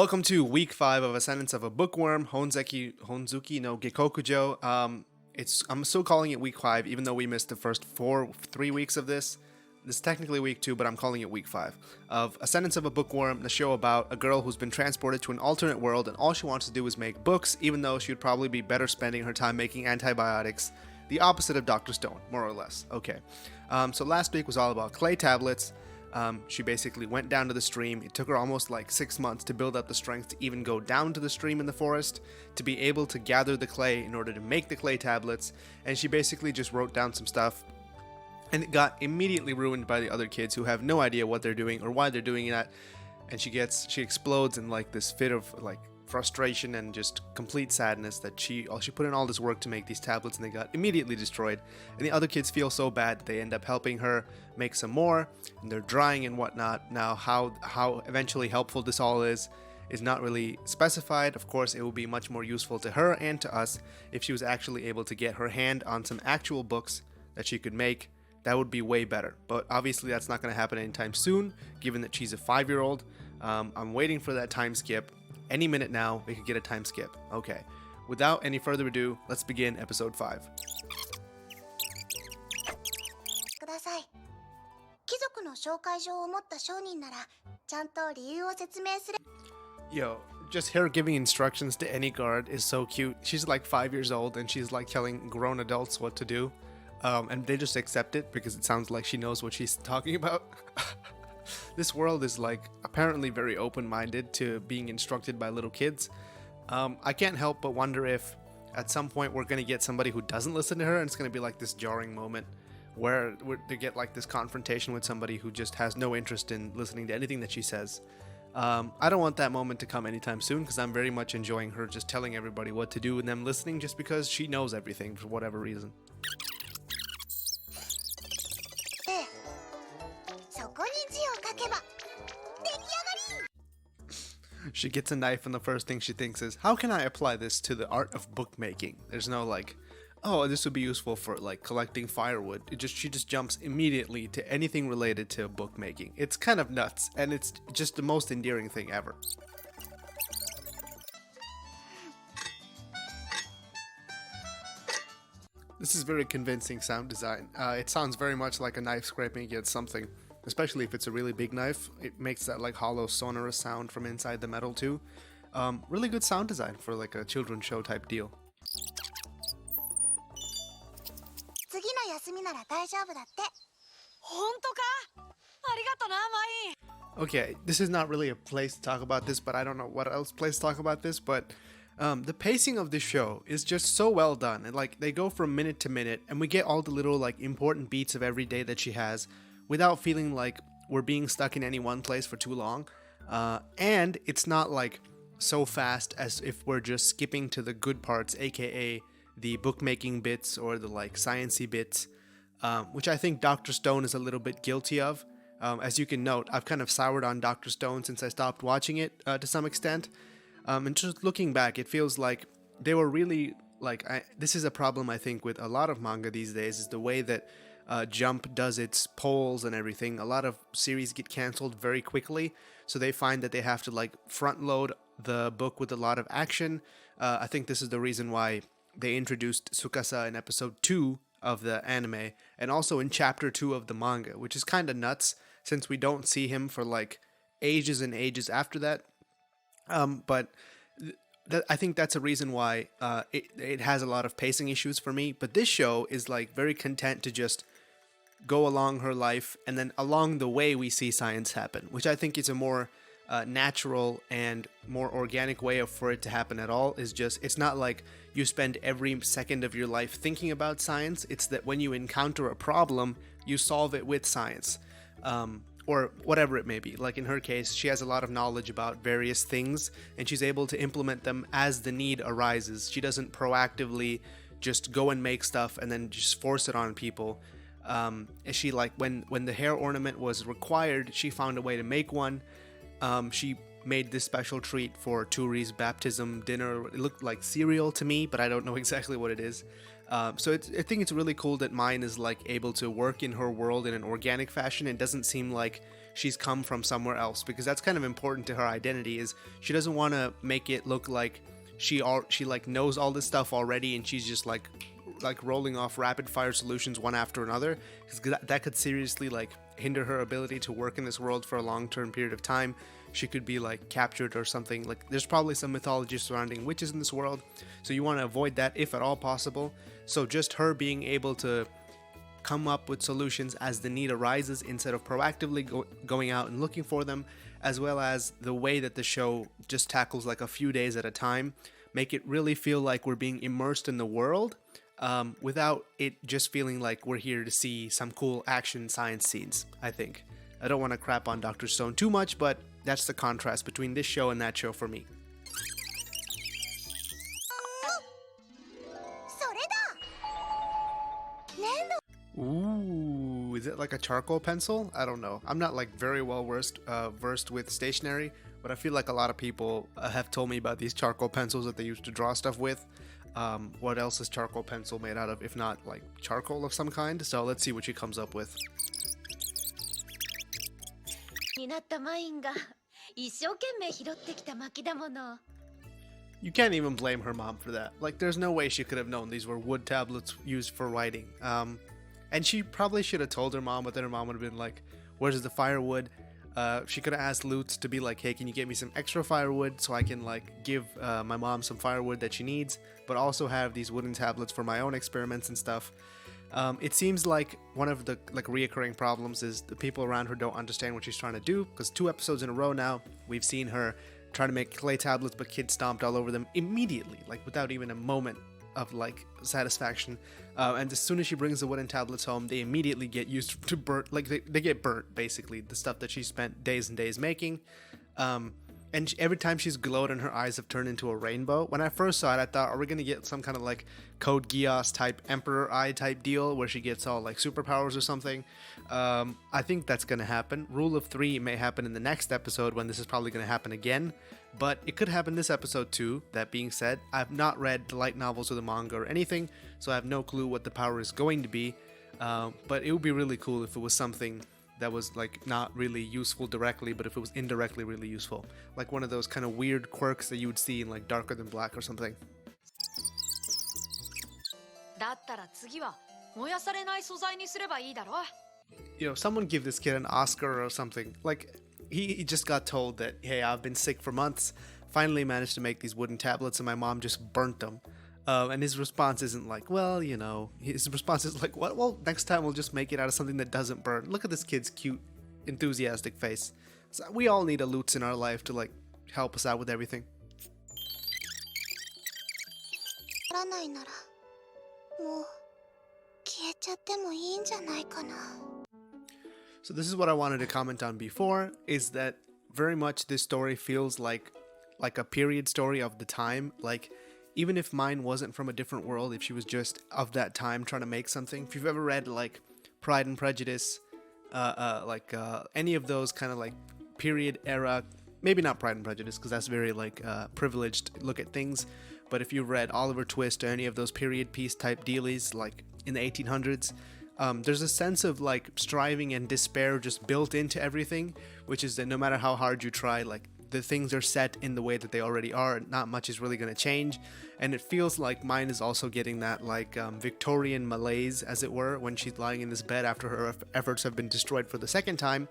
Welcome to week 5 of Ascendance of a Bookworm, Honzuki no Gikokujo. I'm still calling it week 5, even though we missed the first 3 weeks of this. This is technically week 2, but I'm calling it week 5 of Ascendance of a Bookworm, the show about a girl who's been transported to an alternate world, and all she wants to do is make books, even though she would probably be better spending her time making antibiotics. The opposite of Dr. Stone, more or less. Okay. So last week was all about clay tablets. She basically went down to the stream. It took her almost like 6 months to build up the strength to even go down to the stream in the forest, to be able to gather the clay in order to make the clay tablets, and she basically just wrote down some stuff, and it got immediately ruined by the other kids who have no idea what they're doing or why they're doing that, and she explodes in like this fit of like frustration and just complete sadness that she put in all this work to make these tablets and they got immediately destroyed, and the other kids feel so bad they end up helping her make some more, and they're drying and whatnot. Now how eventually helpful this all is not really specified. Of course, it will be much more useful to her and to us if she was actually able to get her hand on some actual books that she could make. That would be way better, but obviously that's not going to happen anytime soon, given that she's a 5-year-old. I'm waiting for that time skip. Any minute now, we could get a time skip. Okay. Without any further ado, let's begin episode 5. Yo, just her giving instructions to any guard is so cute. She's like 5 years old and she's like telling grown adults what to do. And they just accept it because it sounds like she knows what she's talking about. This world is like apparently very open-minded to being instructed by little kids. I can't help but wonder if at some point we're going to get somebody who doesn't listen to her, and it's going to be like this jarring moment where they get like this confrontation with somebody who just has no interest in listening to anything that she says. I don't want that moment to come anytime soon because I'm very much enjoying her just telling everybody what to do and them listening just because she knows everything for whatever reason. She gets a knife and the first thing she thinks is, how can I apply this to the art of bookmaking? There's no like, oh, this would be useful for like collecting firewood. She just jumps immediately to anything related to bookmaking. It's kind of nuts, and it's just the most endearing thing ever. This is very convincing sound design. It sounds very much like a knife scraping against something. Especially if it's a really big knife, it makes that like hollow sonorous sound from inside the metal too. Really good sound design for like a children's show type deal. Okay, this is not really a place to talk about this, but I don't know what else place to talk about this, but the pacing of this show is just so well done, and like they go from minute to minute, and we get all the little like important beats of every day that she has, without feeling like we're being stuck in any one place for too long. And it's not like so fast as if we're just skipping to the good parts, aka the bookmaking bits or the like sciencey bits, which I think Dr. Stone is a little bit guilty of. As you can note, I've kind of soured on Dr. Stone since I stopped watching it to some extent. And just looking back, it feels like they were really like, this is a problem I think with a lot of manga these days, is the way that Jump does its polls and everything. A lot of series get cancelled very quickly, so they find that they have to like front load the book with a lot of action. I think this is the reason why they introduced Tsukasa in episode 2 of the anime, and also in chapter 2 of the manga, which is kind of nuts since we don't see him for like ages and ages after that. But I think that's a reason why it has a lot of pacing issues for me. But this show is like very content to just go along her life, and then along the way we see science happen, which I think is a more natural and more organic way for it to happen at all. It's not like you spend every second of your life thinking about science. It's that when you encounter a problem, you solve it with science, or whatever it may be. Like in her case, she has a lot of knowledge about various things, and she's able to implement them as the need arises. She doesn't proactively just go and make stuff and then just force it on people. She like when the hair ornament was required, she found a way to make one. She made this special treat for Turi's baptism dinner. It looked like cereal to me, but I don't know exactly what it is. So I think it's really cool that Mine is like able to work in her world in an organic fashion and doesn't seem like she's come from somewhere else, because that's kind of important to her identity. Is she doesn't want to make it look like she like knows all this stuff already and she's just like rolling off rapid fire solutions one after another, because that could seriously like hinder her ability to work in this world for a long-term period of time. She could be like captured or something. Like there's probably some mythology surrounding witches in this world, so you want to avoid that if at all possible. So just her being able to come up with solutions as the need arises instead of proactively going out and looking for them, as well as the way that the show just tackles like a few days at a time, make it really feel like we're being immersed in the world, without it just feeling like we're here to see some cool action science scenes. I think I don't want to crap on Dr. Stone too much, but that's the contrast between this show and that show for me. Ooh, is it like a charcoal pencil? I don't know. I'm not like very well versed with stationery, but I feel like a lot of people have told me about these charcoal pencils that they used to draw stuff with. What else is charcoal pencil made out of if not like charcoal of some kind? So let's see what she comes up with. You can't even blame her mom for that. Like, there's no way she could have known these were wood tablets used for writing. And she probably should have told her mom, but then her mom would have been like, where's the firewood? She could have asked Lutz to be like, hey, can you get me some extra firewood so I can like give my mom some firewood that she needs, but also have these wooden tablets for my own experiments and stuff. It seems like one of the like reoccurring problems is the people around her don't understand what she's trying to do, because 2 episodes in a row now we've seen her trying to make clay tablets but kid stomped all over them immediately, like without even a moment of like satisfaction. And as soon as she brings the wooden tablets home, they immediately get used to burnt, like they get burnt, basically, the stuff that she spent days and days making. And every time she's glowed and her eyes have turned into a rainbow. When I first saw it, I thought, are we going to get some kind of like Code Geass type Emperor Eye type deal where she gets all like superpowers or something? I think that's going to happen. Rule of 3 may happen in the next episode, when this is probably going to happen again. But it could happen this episode too. That being said, I've not read the light novels or the manga or anything, so I have no clue what the power is going to be. But it would be really cool if it was something that was like not really useful directly, but if it was indirectly really useful, like one of those kind of weird quirks that you would see in like Darker Than Black or something. You know, someone give this kid an Oscar or something. Like he just got told that, hey, I've been sick for months, finally managed to make these wooden tablets and my mom just burnt them. And his response isn't like, well, you know, his response is like, what? Well, next time we'll just make it out of something that doesn't burn. Look at this kid's cute, enthusiastic face. So we all need a Lutz in our life to like help us out with everything. So this is what I wanted to comment on before, is that very much this story feels like a period story of the time. Like, even if mine wasn't from a different world, if she was just of that time trying to make something. If you've ever read like Pride and Prejudice, any of those kind of like period era, maybe not Pride and Prejudice because that's very like privileged look at things, but if you've read Oliver Twist or any of those period piece type dealies like in the 1800s, there's a sense of like striving and despair just built into everything, which is that no matter how hard you try, like the things are set in the way that they already are. Not much is really going to change. And it feels like mine is also getting that like Victorian malaise, as it were, when she's lying in this bed after her efforts have been destroyed for the second time.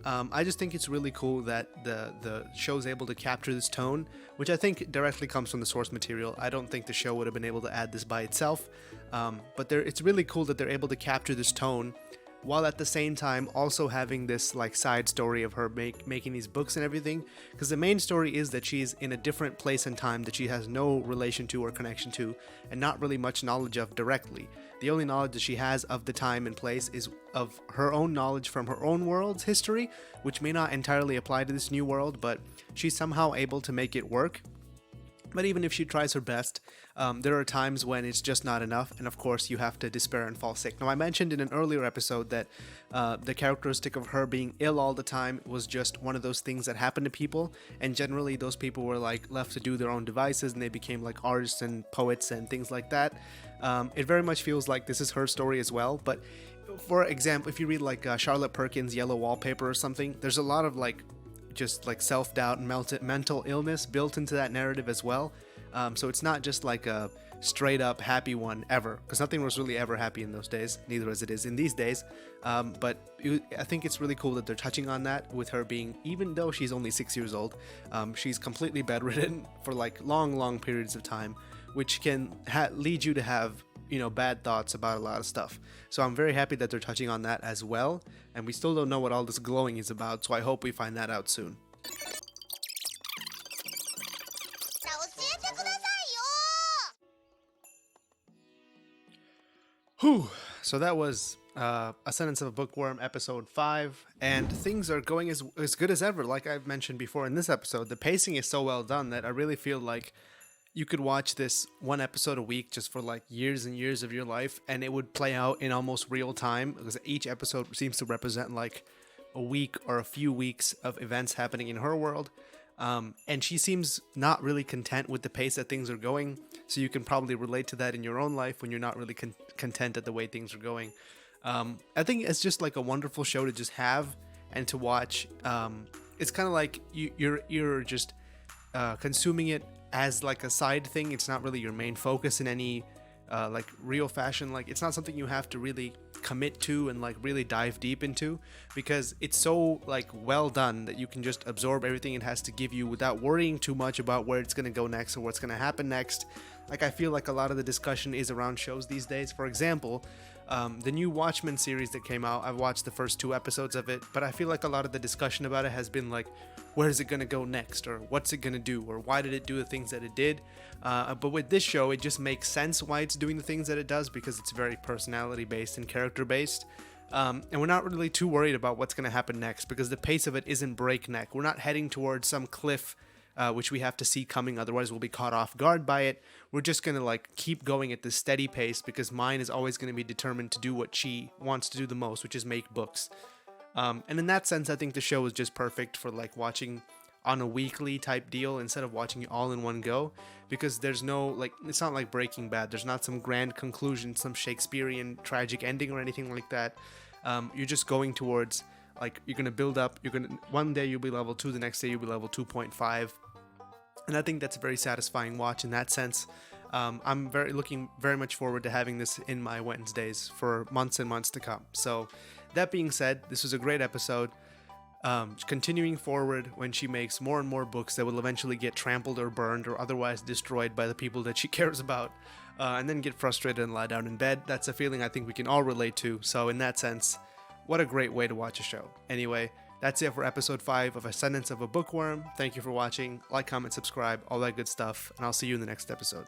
I just think it's really cool that the show's able to capture this tone, which I think directly comes from the source material. I don't think the show would have been able to add this by itself. But it's really cool that they're able to capture this tone while at the same time also having this like side story of her making these books and everything, because the main story is that she's in a different place and time that she has no relation to or connection to, and not really much knowledge of directly. The only knowledge that she has of the time and place is of her own knowledge from her own world's history, which may not entirely apply to this new world, but she's somehow able to make it work. But even if she tries her best, there are times when it's just not enough, and of course you have to despair and fall sick. Now, I mentioned in an earlier episode that the characteristic of her being ill all the time was just one of those things that happen to people, and generally those people were like left to do their own devices, and they became like artists and poets and things like that. It very much feels like this is her story as well, but for example, if you read like Charlotte Perkins' Yellow Wallpaper or something, there's a lot of like just like self-doubt and mental illness built into that narrative as well. So it's not just like a straight up happy one ever, because nothing was really ever happy in those days, neither as it is in these days. But I think it's really cool that they're touching on that with her being, even though she's only 6 years old, she's completely bedridden for like long periods of time, which can lead you to have, you know, bad thoughts about a lot of stuff. So I'm very happy that they're touching on that as well, and we still don't know what all this glowing is about, so I hope we find that out soon. Whew. So that was Ascendance of a Bookworm episode 5, and things are going as good as ever. Like I've mentioned before in this episode, the pacing is so well done that I really feel like you could watch this one episode a week just for like years and years of your life, and it would play out in almost real time, because each episode seems to represent like a week or a few weeks of events happening in her world. And she seems not really content with the pace that things are going, so you can probably relate to that in your own life when you're not really content at the way things are going. I think it's just like a wonderful show to just have and to watch. It's kind of like you're just consuming it as like a side thing. It's not really your main focus in any like real fashion. Like it's not something you have to really commit to and like really dive deep into, because it's so like well done that you can just absorb everything it has to give you without worrying too much about where it's going to go next or what's going to happen next. Like I feel like a lot of the discussion is around shows these days. For example, the new Watchmen series that came out, I've watched the first 2 episodes of it, but I feel like a lot of the discussion about it has been like, where is it going to go next, or what's it going to do, or why did it do the things that it did. But with this show, it just makes sense why it's doing the things that it does, because it's very personality based and character based. And we're not really too worried about what's going to happen next, because the pace of it isn't breakneck. We're not heading towards some cliff which we have to see coming, otherwise we'll be caught off guard by it. We're just going to like keep going at this steady pace, because mine is always going to be determined to do what she wants to do the most, which is make books. And in that sense, I think the show is just perfect for like watching on a weekly type deal instead of watching it all in one go, because there's no like, it's not like Breaking Bad. There's not some grand conclusion, some Shakespearean tragic ending or anything like that. You're just going towards like, you're going to build up, one day you'll be level 2, the next day you'll be level 2.5. And I think that's a very satisfying watch in that sense. I'm looking very much forward to having this in my Wednesdays for months and months to come. So that being said, this was a great episode. Continuing forward when she makes more and more books that will eventually get trampled or burned or otherwise destroyed by the people that she cares about, and then get frustrated and lie down in bed. That's a feeling I think we can all relate to. So in that sense, what a great way to watch a show. Anyway, that's it for episode 5 of Ascendance of a Bookworm. Thank you for watching. Like, comment, subscribe, all that good stuff, and I'll see you in the next episode.